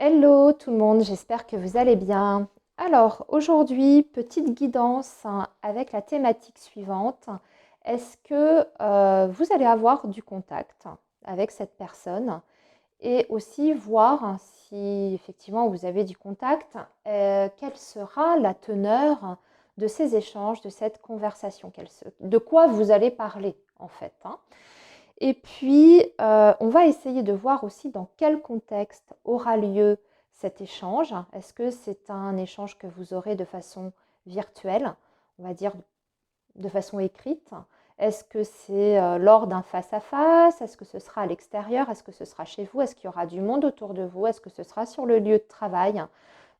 Hello tout le monde, j'espère que vous allez bien. Alors aujourd'hui, petite guidance avec la thématique suivante. Est-ce que vous allez avoir du contact avec cette personne et aussi voir si effectivement vous avez du contact, quelle sera la teneur de ces échanges, de cette conversation, de quoi vous allez parler en fait, hein. Et puis, on va essayer de voir aussi dans quel contexte aura lieu cet échange. Est-ce que c'est un échange que vous aurez de façon virtuelle, on va dire de façon écrite? Est-ce que c'est lors d'un face-à-face? Est-ce que ce sera à l'extérieur? Est-ce que ce sera chez vous? Est-ce qu'il y aura du monde autour de vous? Est-ce que ce sera sur le lieu de travail?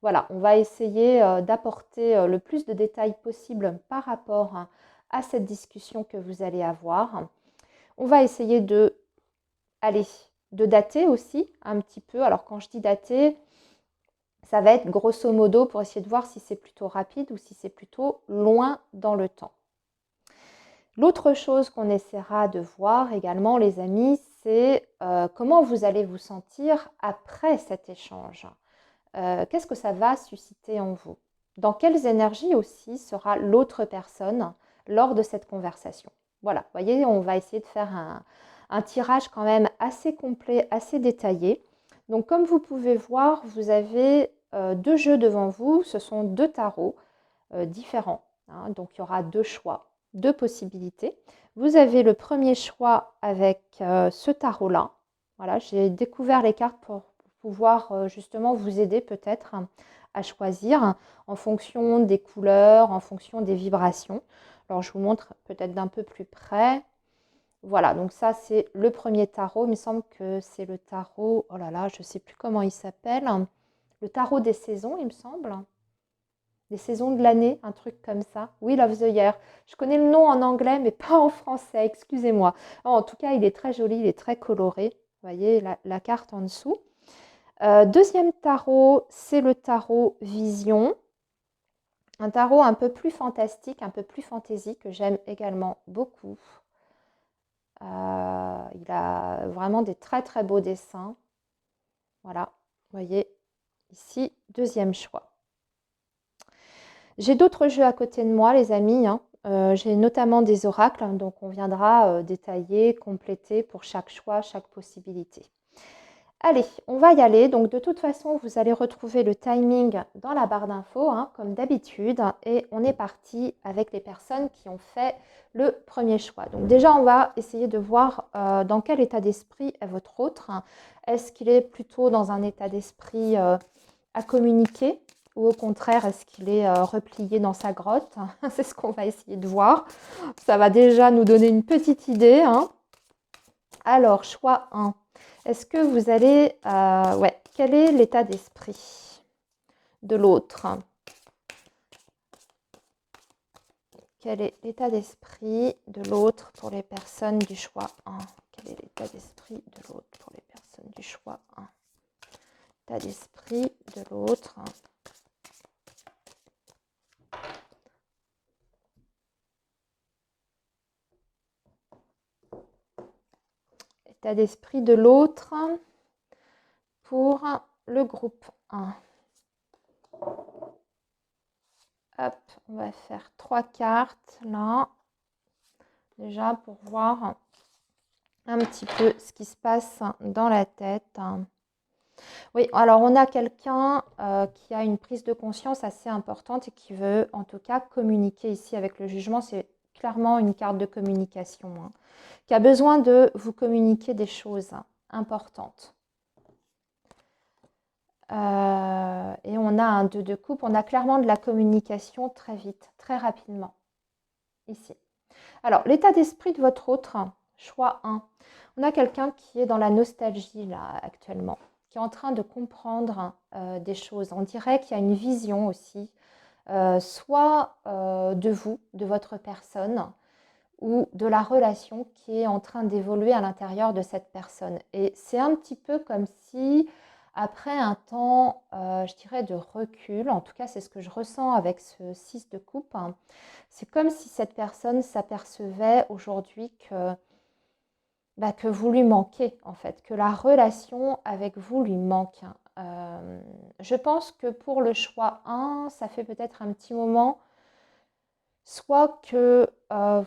Voilà, on va essayer d'apporter le plus de détails possible par rapport à cette discussion que vous allez avoir. On va essayer allez, de dater aussi un petit peu. Alors quand je dis dater, ça va être grosso modo pour essayer de voir si c'est plutôt rapide ou si c'est plutôt loin dans le temps. L'autre chose qu'on essaiera de voir également, les amis, c'est comment vous allez vous sentir après cet échange. Qu'est-ce que ça va susciter en vous? Dans quelles énergies aussi sera l'autre personne lors de cette conversation? Voilà, vous voyez, on va essayer de faire un tirage quand même assez complet, assez détaillé. Donc comme vous pouvez voir, vous avez deux jeux devant vous, ce sont deux tarots différents, hein. Donc il y aura deux choix, deux possibilités. Vous avez le premier choix avec ce tarot-là. Voilà, j'ai découvert les cartes pour pouvoir justement vous aider peut-être à choisir en fonction des couleurs, en fonction des vibrations. Alors je vous montre peut-être d'un peu plus près. Voilà, donc ça c'est le premier tarot. Il me semble que c'est le tarot, oh là là, je ne sais plus comment il s'appelle. Le tarot des saisons, il me semble. Des saisons de l'année, un truc comme ça. Wheel of the Year. Je connais le nom en anglais, mais pas en français, excusez-moi. En tout cas, il est très joli, il est très coloré. Vous voyez la carte en dessous. Deuxième tarot, c'est le tarot Vision. Un tarot un peu plus fantastique, un peu plus fantaisie, que j'aime également beaucoup. Il a vraiment des très très beaux dessins. Voilà, vous voyez ici, deuxième choix. J'ai d'autres jeux à côté de moi, les amis, hein. J'ai notamment des oracles, hein, donc on viendra détailler, compléter pour chaque choix, chaque possibilité. Allez, on va y aller. Donc de toute façon, vous allez retrouver le timing dans la barre d'infos, hein, comme d'habitude. Et on est parti avec les personnes qui ont fait le premier choix. Donc déjà, on va essayer de voir dans quel état d'esprit est votre autre. Est-ce qu'il est plutôt dans un état d'esprit à communiquer ou au contraire, est-ce qu'il est replié dans sa grotte? C'est ce qu'on va essayer de voir. Ça va déjà nous donner une petite idée, hein. Alors, choix 1. Est-ce que vous allez... ouais, quel est l'état d'esprit de l'autre? Quel est l'état d'esprit de l'autre pour les personnes du choix 1? Quel est l'état d'esprit de l'autre pour les personnes du choix 1? L'état d'esprit de l'autre. L'état d'esprit de l'autre pour le groupe 1. Hop, on va faire 3 cartes là, déjà pour voir un petit peu ce qui se passe dans la tête. Oui, alors on a quelqu'un qui a une prise de conscience assez importante et qui veut en tout cas communiquer ici avec le jugement. C'est clairement une carte de communication, hein, qui a besoin de vous communiquer des choses importantes. Et on a un 2 de coupe, on a clairement de la communication très vite, très rapidement, ici. Alors, l'état d'esprit de votre autre, choix 1. On a quelqu'un qui est dans la nostalgie, là, actuellement, qui est en train de comprendre des choses. On dirait qu'il y a une vision aussi, soit de vous, de votre personne, ou de la relation qui est en train d'évoluer à l'intérieur de cette personne. Et c'est un petit peu comme si, après un temps, je dirais, de recul, en tout cas c'est ce que je ressens avec ce 6 de coupe, hein, c'est comme si cette personne s'apercevait aujourd'hui qu'il que vous lui manquez, en fait, que la relation avec vous lui manque. Je pense que pour le choix 1, ça fait peut-être un petit moment, soit que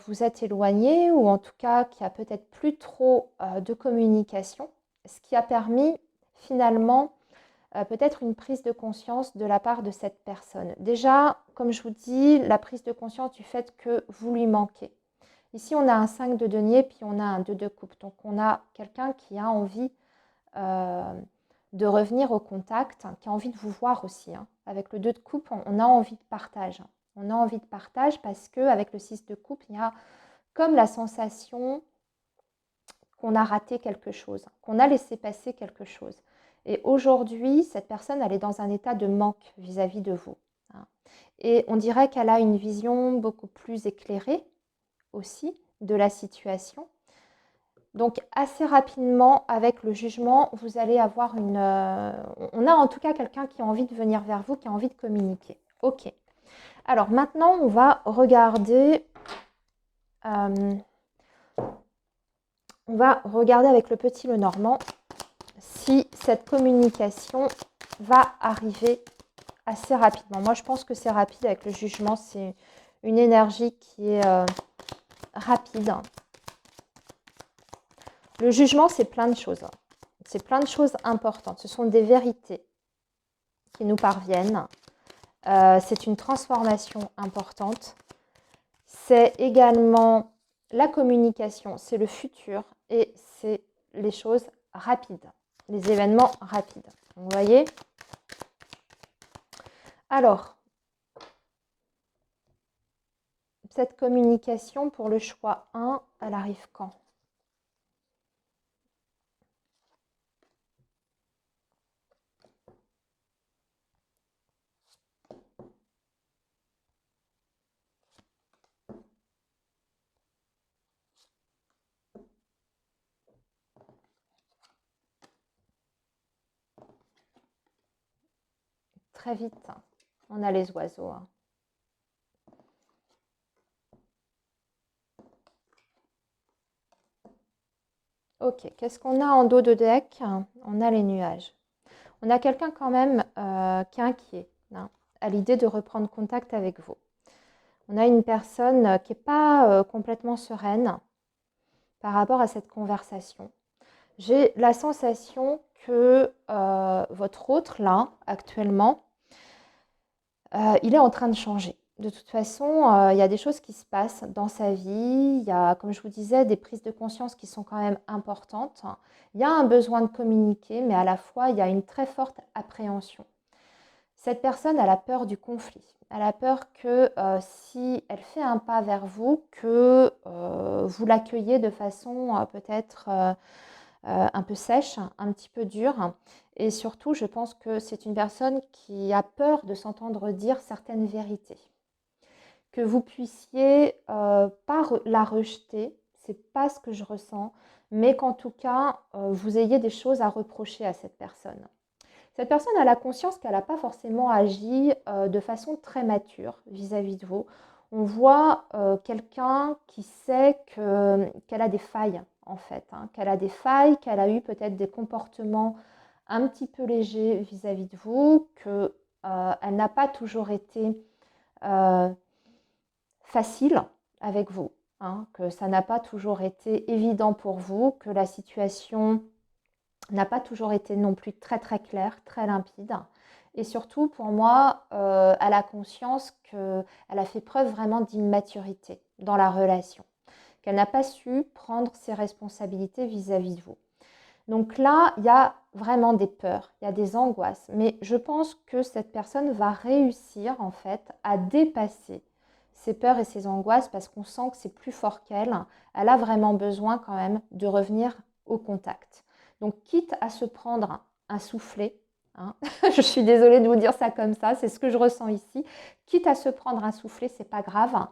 vous êtes éloigné, ou en tout cas qu'il n'y a peut-être plus trop de communication, ce qui a permis finalement peut-être une prise de conscience de la part de cette personne. Déjà, comme je vous dis, la prise de conscience du fait que vous lui manquez. Ici, on a un 5 de denier, puis on a un 2 de coupe. Donc, on a quelqu'un qui a envie de revenir au contact, qui a envie de vous voir aussi. Avec le 2 de coupe, on a envie de partage. On a envie de partage parce qu'avec le 6 de coupe, il y a comme la sensation qu'on a raté quelque chose, qu'on a laissé passer quelque chose. Et aujourd'hui, cette personne, elle est dans un état de manque vis-à-vis de vous. Et on dirait qu'elle a une vision beaucoup plus éclairée aussi de la situation. Donc assez rapidement, avec le jugement, vous allez avoir on a en tout cas quelqu'un qui a envie de venir vers vous, qui a envie de communiquer. Ok. Alors maintenant, on va regarder avec le petit Lenormand si cette communication va arriver assez rapidement. Moi, je pense que c'est rapide avec le jugement. C'est une énergie qui est rapide. Le jugement, c'est plein de choses. C'est plein de choses importantes. Ce sont des vérités qui nous parviennent. C'est une transformation importante. C'est également la communication, c'est le futur et c'est les choses rapides, les événements rapides. Vous voyez? Alors, cette communication pour le choix 1, elle arrive quand? Très vite, on a les oiseaux. Ok, qu'est-ce qu'on a en dos de deck? On a les nuages. On a quelqu'un quand même qui est inquiet à l'idée de reprendre contact avec vous. On a une personne qui n'est pas complètement sereine par rapport à cette conversation. J'ai la sensation que votre autre, là, actuellement, il est en train de changer. De toute façon, il y a des choses qui se passent dans sa vie. Il y a, comme je vous disais, des prises de conscience qui sont quand même importantes. Il y a un besoin de communiquer, mais à la fois, il y a une très forte appréhension. Cette personne, elle a peur du conflit. Elle a peur que si elle fait un pas vers vous, que vous l'accueillez de façon peut-être un peu sèche, un petit peu dure. Et surtout, je pense que c'est une personne qui a peur de s'entendre dire certaines vérités. Que vous puissiez pas la rejeter, c'est pas ce que je ressens, mais qu'en tout cas, vous ayez des choses à reprocher à cette personne. Cette personne a la conscience qu'elle n'a pas forcément agi de façon très mature vis-à-vis de vous. On voit quelqu'un qui sait qu'elle a des failles, en fait, qu'elle a des failles, qu'elle a eu peut-être des comportements un petit peu légers vis-à-vis de vous, qu'elle n'a pas toujours été facile avec vous, que ça n'a pas toujours été évident pour vous, que la situation n'a pas toujours été non plus très très claire, très limpide. Et surtout, pour moi, elle a conscience qu'elle a fait preuve vraiment d'immaturité dans la relation, qu'elle n'a pas su prendre ses responsabilités vis-à-vis de vous. Donc là, il y a vraiment des peurs, il y a des angoisses, mais je pense que cette personne va réussir en fait à dépasser ses peurs et ses angoisses parce qu'on sent que c'est plus fort qu'elle. Elle a vraiment besoin quand même de revenir au contact. Donc quitte à se prendre un soufflet, je suis désolée de vous dire ça comme ça, c'est ce que je ressens ici, quitte à se prendre un soufflet, c'est pas grave.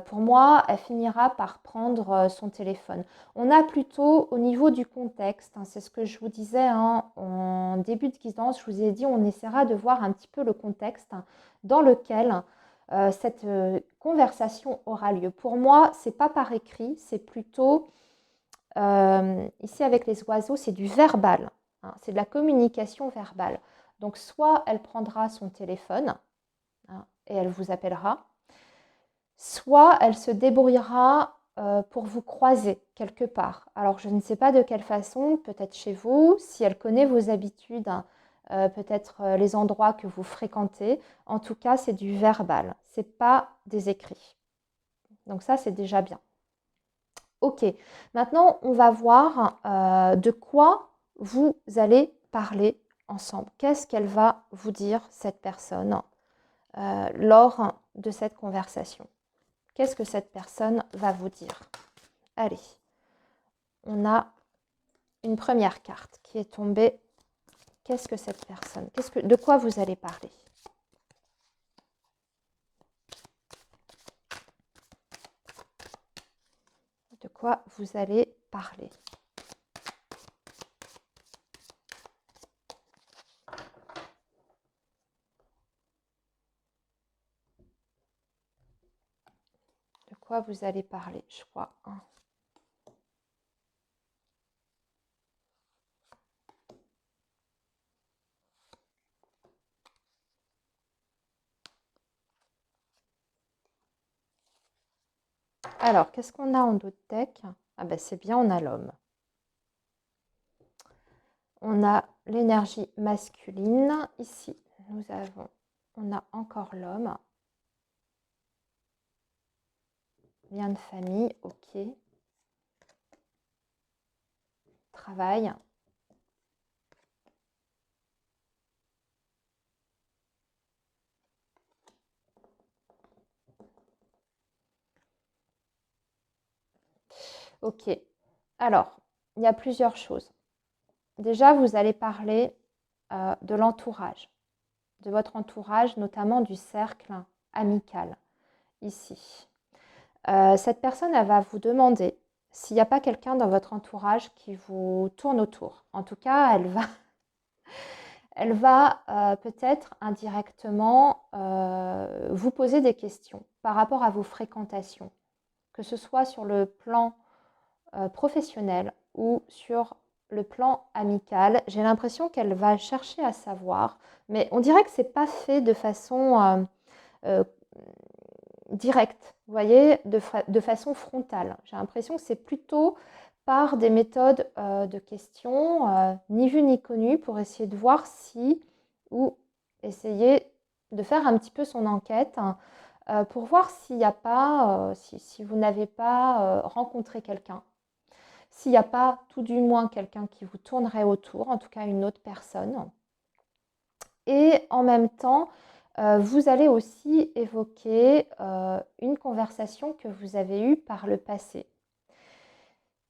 Pour moi, elle finira par prendre son téléphone. On a plutôt au niveau du contexte, c'est ce que je vous disais en début de guidance, je vous ai dit on essaiera de voir un petit peu le contexte dans lequel cette conversation aura lieu. Pour moi, c'est pas par écrit, c'est plutôt Ici, avec les oiseaux, c'est du verbal, hein, c'est de la communication verbale. Donc, soit elle prendra son téléphone, hein, et elle vous appellera, soit elle se débrouillera pour vous croiser quelque part. Alors, je ne sais pas de quelle façon, peut-être chez vous, si elle connaît vos habitudes, hein, peut-être les endroits que vous fréquentez. En tout cas, c'est du verbal, c'est pas des écrits. Donc ça, c'est déjà bien. Ok, maintenant, on va voir de quoi vous allez parler ensemble. Qu'est-ce qu'elle va vous dire, cette personne, lors de cette conversation? Qu'est-ce que cette personne va vous dire? Allez, on a une première carte qui est tombée. Qu'est-ce que cette personne? De quoi vous allez parler? De quoi vous allez parler? De quoi vous allez parler, je crois, hein. Alors, qu'est-ce qu'on a en dos de deck? Ah ben c'est bien, on a l'homme. On a l'énergie masculine. Ici, on a encore l'homme. Lien de famille, ok. Travail. Ok. Alors, il y a plusieurs choses. Déjà, vous allez parler de l'entourage, de votre entourage, notamment du cercle amical, ici. Cette personne, elle va vous demander s'il n'y a pas quelqu'un dans votre entourage qui vous tourne autour. En tout cas, elle va peut-être indirectement vous poser des questions par rapport à vos fréquentations, que ce soit sur le plan professionnel ou sur le plan amical. J'ai l'impression qu'elle va chercher à savoir, mais on dirait que c'est pas fait de façon euh, directe, vous voyez, de façon frontale. J'ai l'impression que c'est plutôt par des méthodes de questions, ni vues ni connues, pour essayer de voir si, ou essayer de faire un petit peu son enquête, hein, pour voir s'il n'y a pas, si vous n'avez pas rencontré quelqu'un, s'il n'y a pas tout du moins quelqu'un qui vous tournerait autour, en tout cas une autre personne. Et en même temps, vous allez aussi évoquer une conversation que vous avez eue par le passé.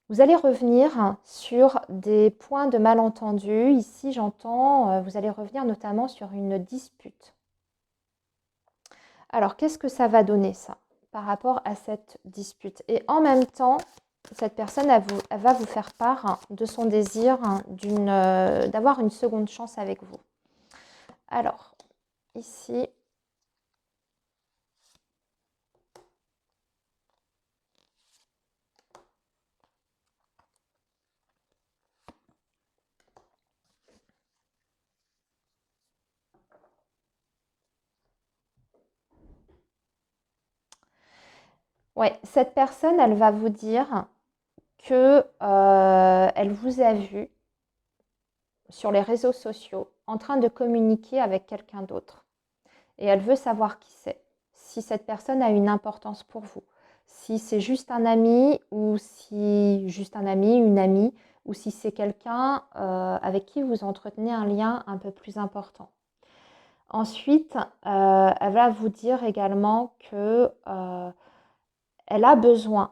Vous allez revenir sur des points de malentendu. Ici, j'entends, vous allez revenir notamment sur une dispute. Alors, qu'est-ce que ça va donner, ça, par rapport à cette dispute? Et en même temps, cette personne, elle va vous faire part de son désir d'avoir une seconde chance avec vous. Alors, ici, ouais, cette personne, elle va vous dire que elle vous a vu sur les réseaux sociaux en train de communiquer avec quelqu'un d'autre. Et elle veut savoir qui c'est, si cette personne a une importance pour vous, si c'est juste un ami ou si juste un ami, une amie, ou si c'est quelqu'un avec qui vous entretenez un lien un peu plus important. Ensuite, elle va vous dire également que elle a besoin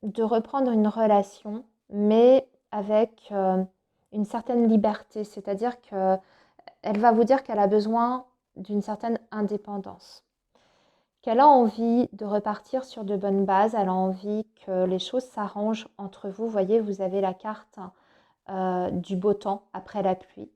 de reprendre une relation, mais avec une certaine liberté. C'est-à-dire qu'elle va vous dire qu'elle a besoin d'une certaine indépendance, qu'elle a envie de repartir sur de bonnes bases, elle a envie que les choses s'arrangent entre vous. Vous voyez, vous avez la carte du beau temps après la pluie.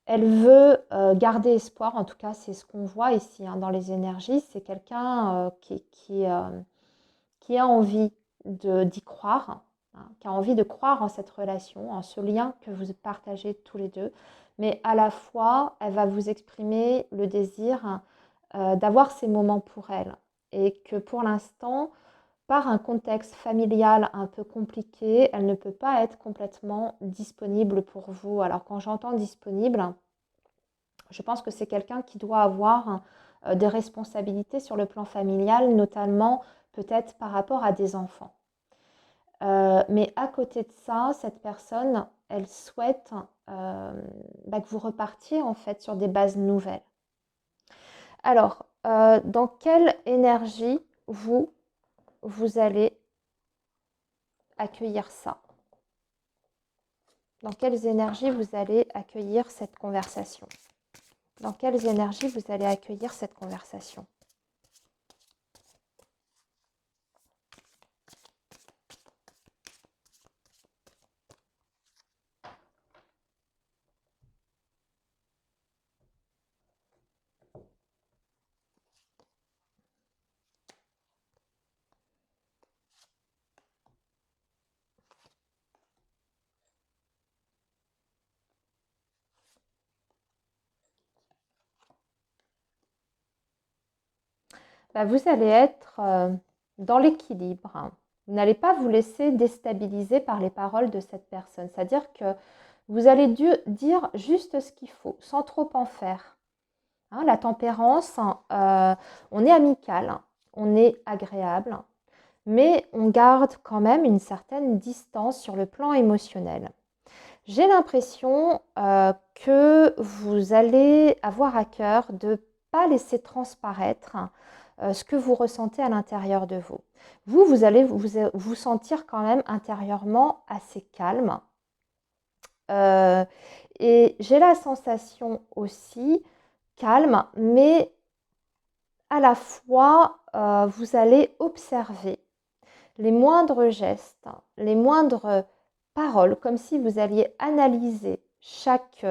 Elle veut garder espoir, en tout cas c'est ce qu'on voit ici, hein, dans les énergies. C'est quelqu'un qui a envie d'y croire, hein, qui a envie de croire en cette relation, en ce lien que vous partagez tous les deux, mais à la fois, elle va vous exprimer le désir d'avoir ces moments pour elle. Et que pour l'instant, par un contexte familial un peu compliqué, elle ne peut pas être complètement disponible pour vous. Alors quand j'entends disponible, je pense que c'est quelqu'un qui doit avoir des responsabilités sur le plan familial, notamment peut-être par rapport à des enfants. Mais à côté de ça, cette personne, elle souhaite que vous repartiez en fait sur des bases nouvelles. Alors, dans quelle énergie vous allez accueillir ça? Dans quelles énergies vous allez accueillir cette conversation? Dans quelles énergies vous allez accueillir cette conversation? Vous allez être dans l'équilibre. Vous n'allez pas vous laisser déstabiliser par les paroles de cette personne. C'est-à-dire que vous allez dire juste ce qu'il faut, sans trop en faire. Hein, la tempérance, on est amical, on est agréable, mais on garde quand même une certaine distance sur le plan émotionnel. J'ai l'impression que vous allez avoir à cœur de ne pas laisser transparaître ce que vous ressentez à l'intérieur de vous. Vous allez vous sentir quand même intérieurement assez calme. Et j'ai la sensation aussi calme, mais à la fois, vous allez observer les moindres gestes, les moindres paroles, comme si vous alliez analyser chaque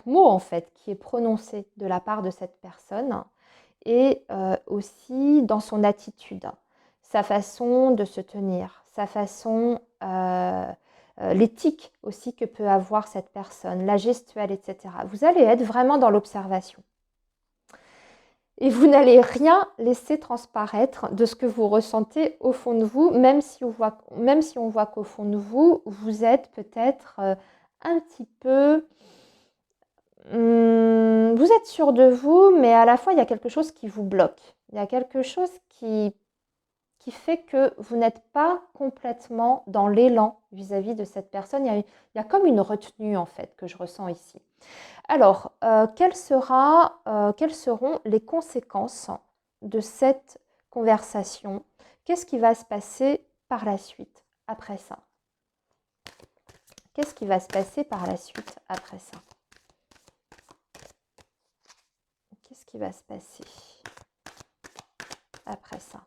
mot en fait qui est prononcé de la part de cette personne et aussi dans son attitude, sa façon de se tenir, sa façon, l'éthique aussi que peut avoir cette personne, la gestuelle, etc. Vous allez être vraiment dans l'observation. Et vous n'allez rien laisser transparaître de ce que vous ressentez au fond de vous, même si on voit qu'au fond de vous, vous êtes peut-être un petit peu... vous êtes sûr de vous, mais à la fois, il y a quelque chose qui vous bloque. Il y a quelque chose qui fait que vous n'êtes pas complètement dans l'élan vis-à-vis de cette personne. Il y a comme une retenue, en fait, que je ressens ici. Alors, quelles seront les conséquences de cette conversation? Qu'est-ce qui va se passer par la suite après ça? Qu'est-ce qui va se passer par la suite après ça? Qu'est-ce qui va se passer après ça?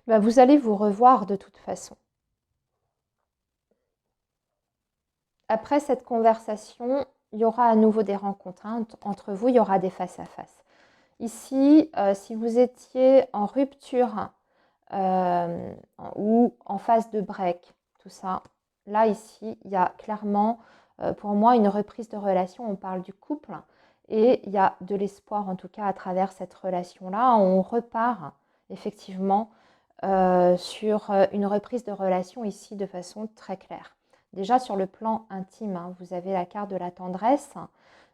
Vous allez vous revoir de toute façon. Après cette conversation, il y aura à nouveau des rencontres entre vous, il y aura des face-à-face. Ici, si vous étiez en rupture ou en phase de break, tout ça, là, ici, il y a clairement, pour moi, une reprise de relation. On parle du couple et il y a de l'espoir, en tout cas, à travers cette relation-là. On repart effectivement sur une reprise de relation ici de façon très claire. Déjà sur le plan intime, vous avez la carte de la tendresse.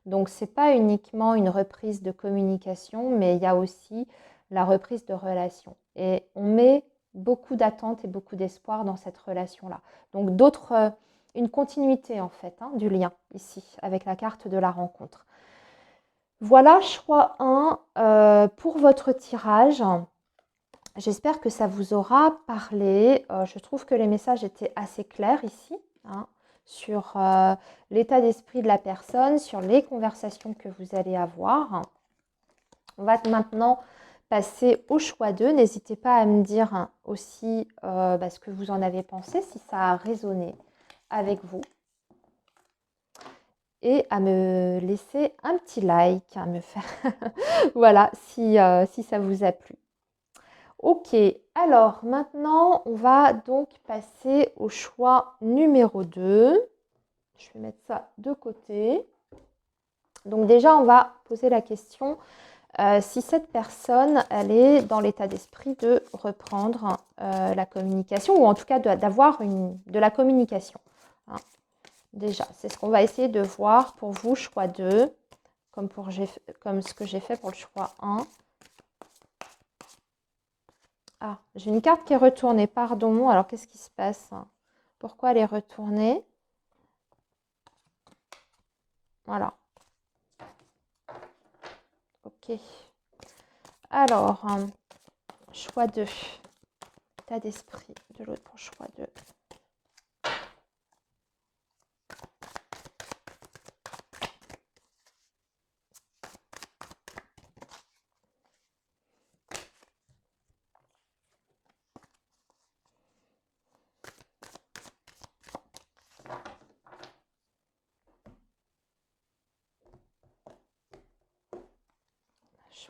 Donc ce n'est pas uniquement une reprise de communication, mais il y a aussi la reprise de relation. Et on met beaucoup d'attentes et beaucoup d'espoir dans cette relation-là. Donc une continuité en fait du lien ici avec la carte de la rencontre. Voilà, choix 1 pour votre tirage. J'espère que ça vous aura parlé. Je trouve que les messages étaient assez clairs ici, hein, sur l'état d'esprit de la personne, sur les conversations que vous allez avoir. On va maintenant passer au choix 2. N'hésitez pas à me dire aussi ce que vous en avez pensé, si ça a résonné avec vous. Et à me laisser un petit like, à me faire voilà, si ça vous a plu. Ok, alors maintenant, on va donc passer au choix numéro 2. Je vais mettre ça de côté. Donc déjà, on va poser la question si cette personne, elle est dans l'état d'esprit de reprendre la communication, ou en tout cas d'avoir de la communication. Hein. Déjà, c'est ce qu'on va essayer de voir pour vous, choix 2, comme ce que j'ai fait pour le choix 1. Ah, j'ai une carte qui est retournée, pardon. Alors, qu'est-ce qui se passe? Pourquoi elle est retournée? Voilà. Ok. Alors, choix 2. État d'esprit de l'autre pour choix 2.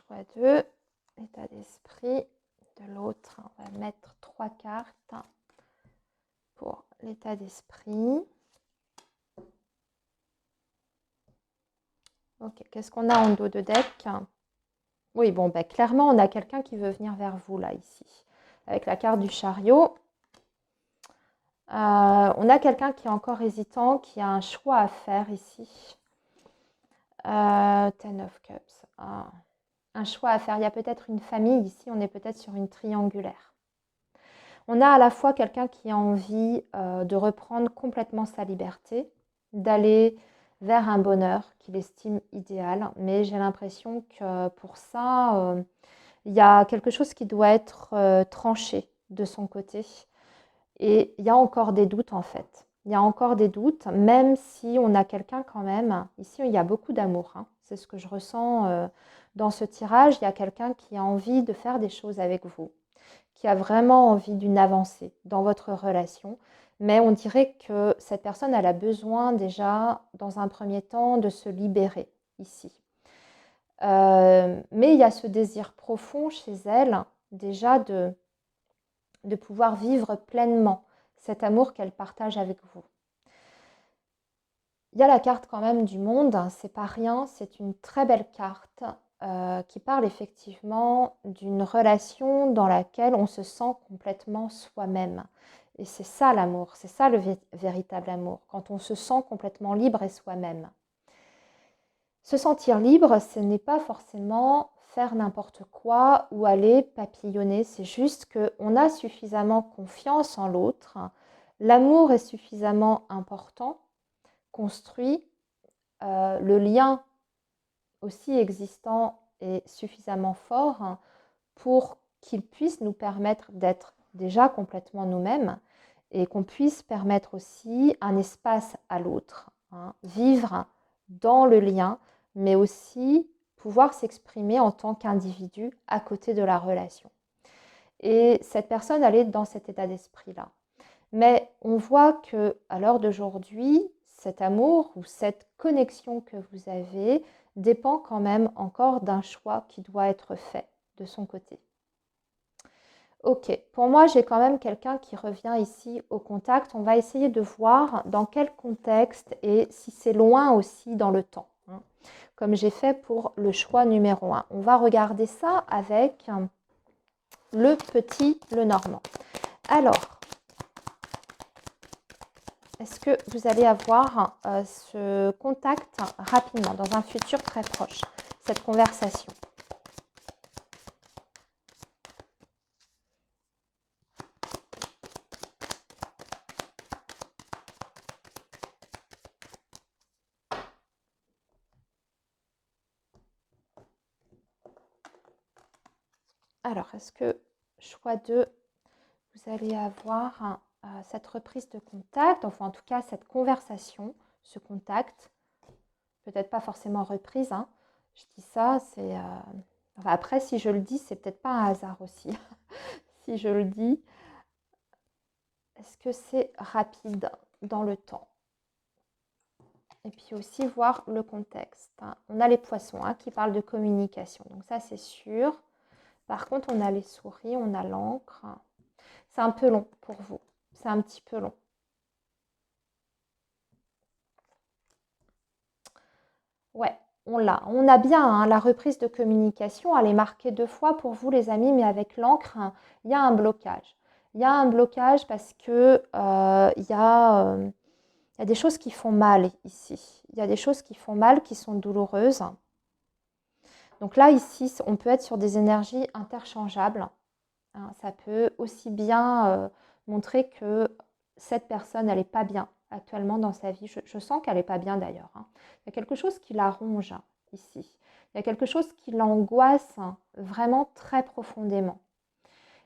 Choix 2, état d'esprit de l'autre. On va mettre 3 cartes pour l'état d'esprit. Ok, qu'est-ce qu'on a en dos de deck? Oui, bon, clairement, on a quelqu'un qui veut venir vers vous, là, ici. Avec la carte du chariot. On a quelqu'un qui est encore hésitant, qui a un choix à faire ici. Ten of Cups. Un choix à faire. Il y a peut-être une famille ici, on est peut-être sur une triangulaire. On a à la fois quelqu'un qui a envie de reprendre complètement sa liberté, d'aller vers un bonheur qu'il estime idéal, mais j'ai l'impression que pour ça, il y a quelque chose qui doit être tranché de son côté. Et il y a encore des doutes en fait. Il y a encore des doutes, même si on a quelqu'un quand même. Ici, il y a beaucoup d'amour. Hein. C'est ce que je ressens dans ce tirage. Il y a quelqu'un qui a envie de faire des choses avec vous, qui a vraiment envie d'une avancée dans votre relation. Mais on dirait que cette personne, elle a besoin déjà, dans un premier temps, de se libérer ici. Mais il y a ce désir profond chez elle, déjà de pouvoir vivre pleinement cet amour qu'elle partage avec vous. Il y a la carte quand même du monde, c'est pas rien, c'est une très belle carte qui parle effectivement d'une relation dans laquelle on se sent complètement soi-même. Et c'est ça l'amour, c'est ça le véritable amour, quand on se sent complètement libre et soi-même. Se sentir libre, ce n'est pas forcément faire n'importe quoi ou aller papillonner, c'est juste qu'on a suffisamment confiance en l'autre, l'amour est suffisamment important, construit, le lien aussi existant est suffisamment fort pour qu'il puisse nous permettre d'être déjà complètement nous-mêmes et qu'on puisse permettre aussi un espace à l'autre, hein, vivre dans le lien, mais aussi pouvoir s'exprimer en tant qu'individu à côté de la relation. Et cette personne, elle est dans cet état d'esprit-là. Mais on voit qu'à l'heure d'aujourd'hui, cet amour ou cette connexion que vous avez dépend quand même encore d'un choix qui doit être fait de son côté. Ok, pour moi, j'ai quand même quelqu'un qui revient ici au contact. On va essayer de voir dans quel contexte et si c'est loin aussi dans le temps, hein, comme j'ai fait pour le choix numéro 1. On va regarder ça avec le petit Lenormand. Alors, est-ce que vous allez avoir ce contact rapidement, dans un futur très proche, cette conversation? Alors, est-ce que choix 2, vous allez avoir cette reprise de contact, enfin en tout cas cette conversation, ce contact, peut-être pas forcément reprise, hein. Je dis ça, c'est... enfin, après, si je le dis, c'est peut-être pas un hasard aussi. Si je le dis, est-ce que c'est rapide dans le temps? Et puis aussi voir le contexte, hein. On a les poissons qui parlent de communication, donc ça c'est sûr. Par contre, on a les souris, on a l'encre. C'est un peu long pour vous, c'est un petit peu long. Ouais, on a bien hein, la reprise de communication, elle est marquée 2 fois pour vous les amis, mais avec l'encre, hein, il y a un blocage. Il y a un blocage parce que il y a des choses qui font mal ici. Il y a des choses qui font mal, qui sont douloureuses. Donc là, ici, on peut être sur des énergies interchangeables, hein. Ça peut aussi bien montrer que cette personne, elle n'est pas bien actuellement dans sa vie. Je sens qu'elle n'est pas bien d'ailleurs, hein. Il y a quelque chose qui la ronge ici. Il y a quelque chose qui l'angoisse vraiment très profondément.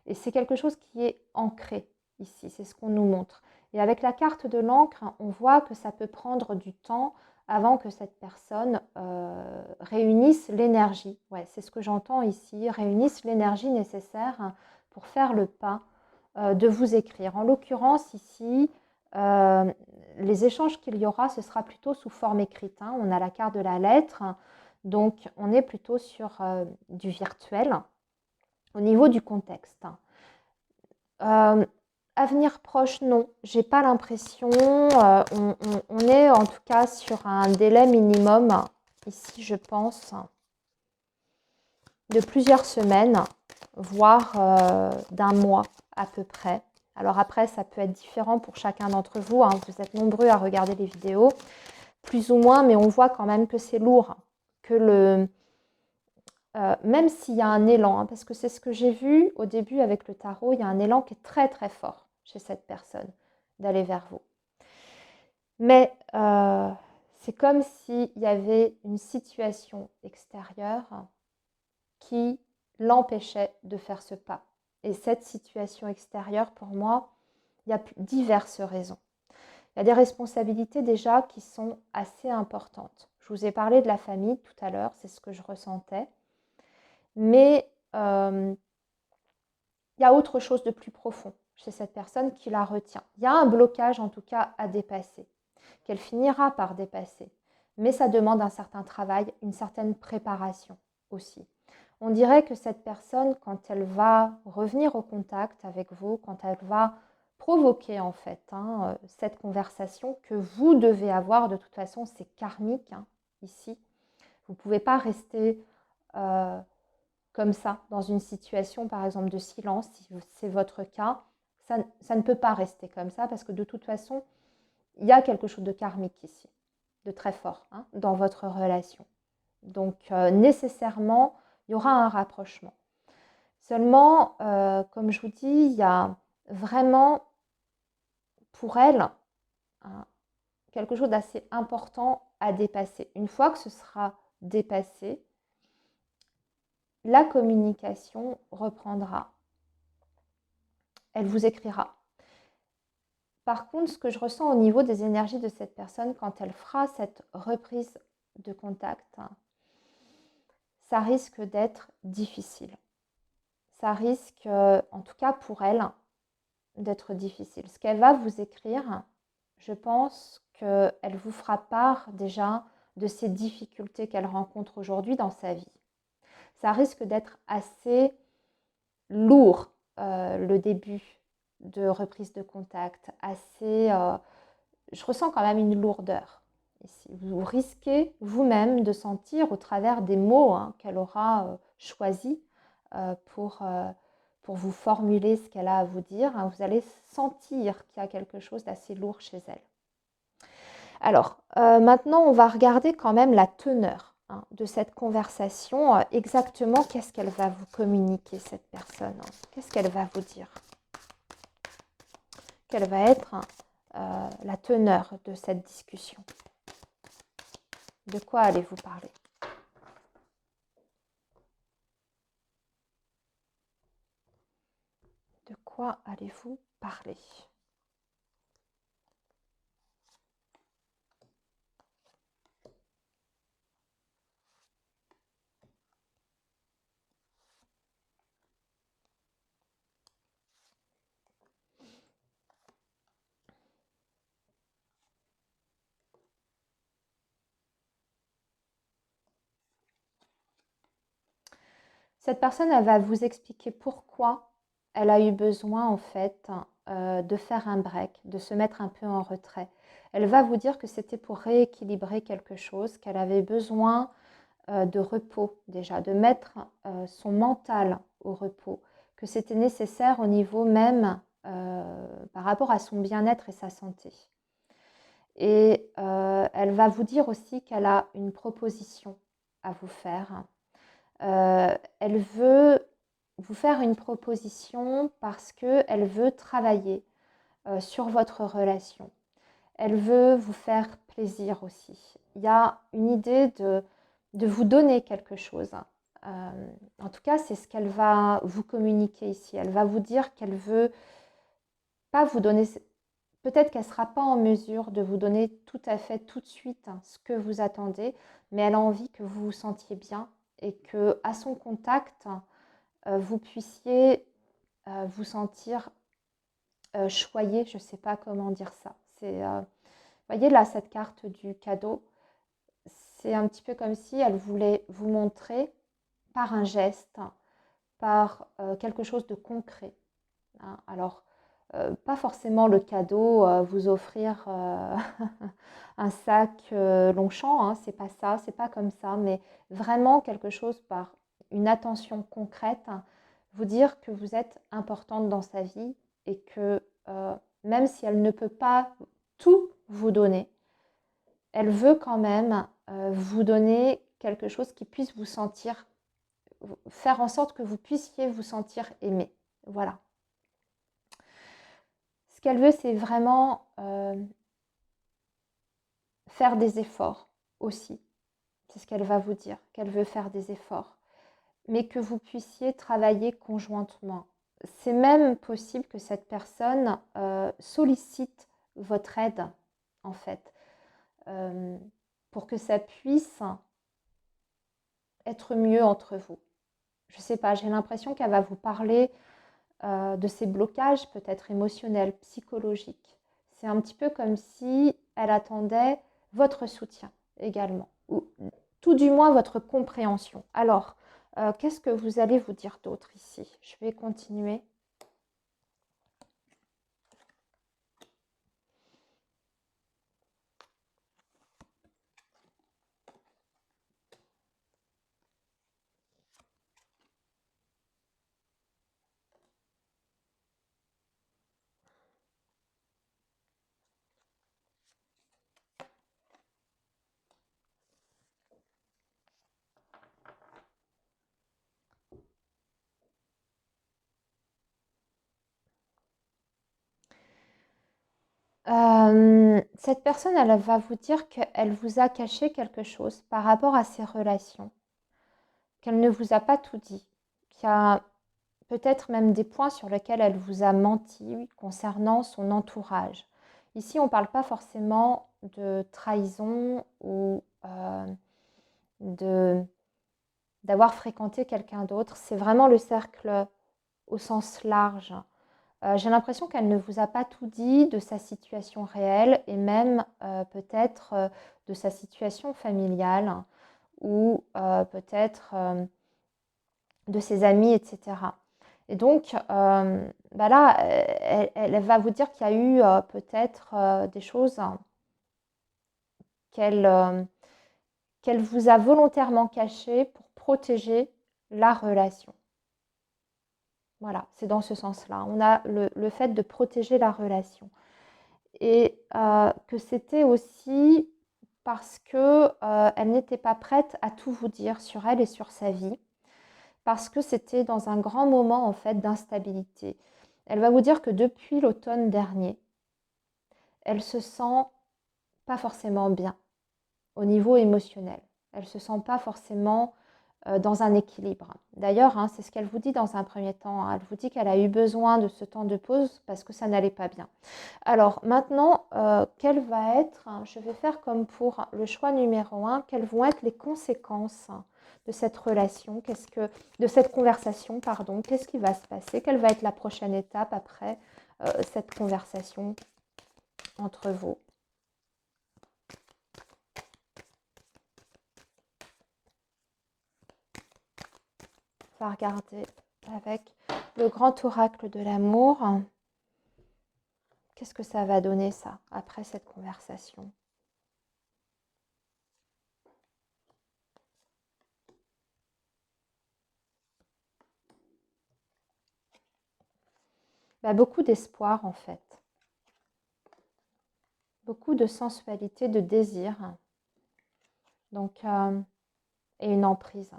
Et c'est quelque chose qui est ancré ici, c'est ce qu'on nous montre. Et avec la carte de l'encre, on voit que ça peut prendre du temps avant que cette personne réunisse l'énergie. Ouais, c'est ce que j'entends ici, réunisse l'énergie nécessaire pour faire le pas de vous écrire. En l'occurrence, ici, les échanges qu'il y aura, ce sera plutôt sous forme écrite, hein. On a la carte de la lettre, donc on est plutôt sur du virtuel. Au niveau du contexte, avenir proche, non, j'ai pas l'impression. On est en tout cas sur un délai minimum, ici je pense, de plusieurs semaines, voire d'un mois à peu près. Alors après, ça peut être différent pour chacun d'entre vous, hein. Vous êtes nombreux à regarder les vidéos, plus ou moins, mais on voit quand même que c'est lourd, que même s'il y a un élan, hein, parce que c'est ce que j'ai vu au début avec le tarot, il y a un élan qui est très très fort chez cette personne d'aller vers vous. Mais c'est comme s'il y avait une situation extérieure qui l'empêchait de faire ce pas. Et cette situation extérieure, pour moi, il y a diverses raisons. Il y a des responsabilités déjà qui sont assez importantes. Je vous ai parlé de la famille tout à l'heure, c'est ce que je ressentais. Mais il y a autre chose de plus profond chez cette personne qui la retient. Il y a un blocage en tout cas à dépasser, qu'elle finira par dépasser. Mais ça demande un certain travail, une certaine préparation aussi. On dirait que cette personne, quand elle va revenir au contact avec vous, quand elle va provoquer en fait cette conversation que vous devez avoir, de toute façon c'est karmique ici. Vous ne pouvez pas rester comme ça, dans une situation par exemple de silence, si c'est votre cas, ça ne peut pas rester comme ça parce que de toute façon, il y a quelque chose de karmique ici, de très fort dans votre relation. Donc nécessairement, il y aura un rapprochement. Seulement, comme je vous dis, il y a vraiment pour elle quelque chose d'assez important à dépasser. Une fois que ce sera dépassé, la communication reprendra. Elle vous écrira. Par contre, ce que je ressens au niveau des énergies de cette personne, quand elle fera cette reprise de contact, ça risque d'être difficile. Ça risque, en tout cas pour elle, d'être difficile. Ce qu'elle va vous écrire, je pense qu'elle vous fera part déjà de ces difficultés qu'elle rencontre aujourd'hui dans sa vie. Ça risque d'être assez lourd, le début de reprise de contact, assez... je ressens quand même une lourdeur ici. Vous risquez vous-même de sentir au travers des mots qu'elle aura choisis pour vous formuler ce qu'elle a à vous dire, vous allez sentir qu'il y a quelque chose d'assez lourd chez elle. Alors, maintenant, on va regarder quand même la teneur de cette conversation. Exactement, qu'est-ce qu'elle va vous communiquer, cette personne? Qu'est-ce qu'elle va vous dire? Quelle va être la teneur de cette discussion? De quoi allez-vous parler? quoi allez-vous parler? Cette personne, elle va vous expliquer pourquoi elle a eu besoin, en fait, de faire un break, de se mettre un peu en retrait. Elle va vous dire que c'était pour rééquilibrer quelque chose, qu'elle avait besoin de repos déjà, de mettre son mental au repos, que c'était nécessaire au niveau même par rapport à son bien-être et sa santé. Et elle va vous dire aussi qu'elle a une proposition à vous faire. Elle veut vous faire une proposition parce qu'elle veut travailler sur votre relation. Elle veut vous faire plaisir aussi. Il y a une idée de vous donner quelque chose. En tout cas, c'est ce qu'elle va vous communiquer ici. Elle va vous dire qu'elle veut pas vous donner, peut-être qu'elle ne sera pas en mesure de vous donner tout à fait tout de suite ce que vous attendez, mais elle a envie que vous vous sentiez bien et que à son contact, vous puissiez vous sentir choyé, je ne sais pas comment dire ça. C'est, voyez là, cette carte du cadeau, c'est un petit peu comme si elle voulait vous montrer par un geste, par quelque chose de concret. Hein. Alors, pas forcément le cadeau, vous offrir un sac Longchamp, hein, c'est pas ça, c'est pas comme ça, mais vraiment quelque chose par une attention concrète, hein, vous dire que vous êtes importante dans sa vie et que même si elle ne peut pas tout vous donner, elle veut quand même vous donner quelque chose qui puisse vous sentir, faire en sorte que vous puissiez vous sentir aimé. Voilà. Ce qu'elle veut, c'est vraiment faire des efforts aussi. C'est ce qu'elle va vous dire, qu'elle veut faire des efforts, mais que vous puissiez travailler conjointement. C'est même possible que cette personne sollicite votre aide, en fait, pour que ça puisse être mieux entre vous. Je ne sais pas, j'ai l'impression qu'elle va vous parler de ces blocages peut-être émotionnels, psychologiques. C'est un petit peu comme si elle attendait votre soutien également, ou tout du moins votre compréhension. Alors, qu'est-ce que vous allez vous dire d'autre ici? Je vais continuer. Cette personne, elle va vous dire qu'elle vous a caché quelque chose par rapport à ses relations, qu'elle ne vous a pas tout dit, qu'il y a peut-être même des points sur lesquels elle vous a menti concernant son entourage. Ici, on ne parle pas forcément de trahison ou de, d'avoir fréquenté quelqu'un d'autre. C'est vraiment le cercle au sens large. J'ai l'impression qu'elle ne vous a pas tout dit de sa situation réelle et même peut-être de sa situation familiale ou peut-être de ses amis, etc. Et donc, bah là, elle va vous dire qu'il y a eu peut-être des choses qu'elle qu'elle vous a volontairement cachées pour protéger la relation. Voilà, c'est dans ce sens-là. On a le fait de protéger la relation. Et que c'était aussi parce qu'elle n'était pas prête à tout vous dire sur elle et sur sa vie, parce que c'était dans un grand moment en fait d'instabilité. Elle va vous dire que depuis l'automne dernier, elle se sent pas forcément bien au niveau émotionnel. Elle se sent pas forcément dans un équilibre. D'ailleurs, hein, c'est ce qu'elle vous dit dans un premier temps, hein. Elle vous dit qu'elle a eu besoin de ce temps de pause parce que ça n'allait pas bien. Alors maintenant, quelle va être, hein, je vais faire comme pour le choix numéro 1, quelles vont être les conséquences de cette relation, de cette conversation, pardon, qu'est-ce qui va se passer, quelle va être la prochaine étape après cette conversation entre vous. On va regarder avec le grand oracle de l'amour. Qu'est-ce que ça va donner ça après cette conversation? Bah, beaucoup d'espoir en fait. Beaucoup de sensualité, de désir. Donc, et une emprise.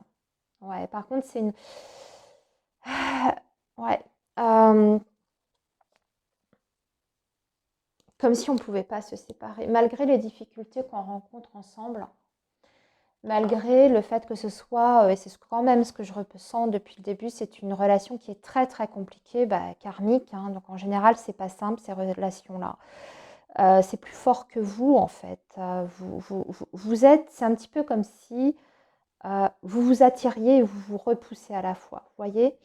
Ouais, par contre, c'est une... Ouais. Comme si on ne pouvait pas se séparer. Malgré les difficultés qu'on rencontre ensemble, malgré le fait que ce soit, et c'est quand même ce que je ressens depuis le début, c'est une relation qui est très très compliquée, bah, karmique. Hein, donc en général, c'est pas simple ces relations-là. C'est plus fort que vous en fait. Vous êtes, c'est un petit peu comme si vous vous attiriez et vous vous repoussez à la fois, vous voyez.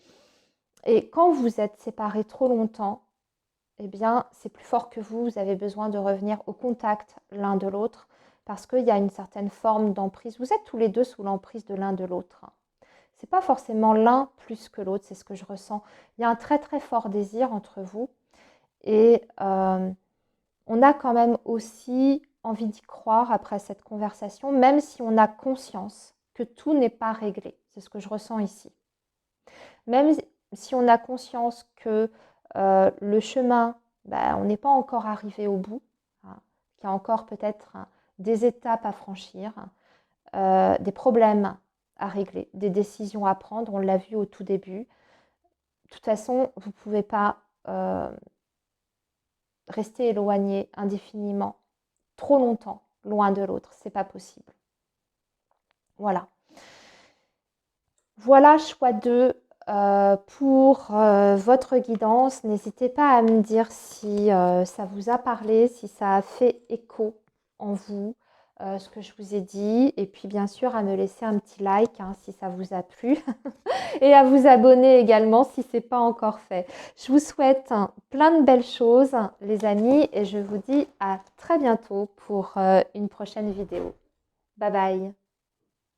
Et quand vous êtes séparés trop longtemps, eh bien, c'est plus fort que vous. Vous avez besoin de revenir au contact l'un de l'autre parce qu'il y a une certaine forme d'emprise. Vous êtes tous les deux sous l'emprise de l'un de l'autre. C'est pas forcément l'un plus que l'autre, c'est ce que je ressens. Il y a un très très fort désir entre vous et on a quand même aussi envie d'y croire après cette conversation, même si on a conscience que tout n'est pas réglé. C'est ce que je ressens ici. Même si on a conscience que le chemin, bah, on n'est pas encore arrivé au bout, hein, qu'il y a encore peut-être des étapes à franchir, des problèmes à régler, des décisions à prendre, on l'a vu au tout début. De toute façon, vous ne pouvez pas rester éloigné indéfiniment, trop longtemps, loin de l'autre, c'est pas possible. Voilà. Voilà, choix 2 pour votre guidance. N'hésitez pas à me dire si ça vous a parlé, si ça a fait écho en vous, ce que je vous ai dit. Et puis bien sûr, à me laisser un petit like hein, si ça vous a plu. Et à vous abonner également si ce n'est pas encore fait. Je vous souhaite plein de belles choses, les amis. Et je vous dis à très bientôt pour une prochaine vidéo. Bye bye.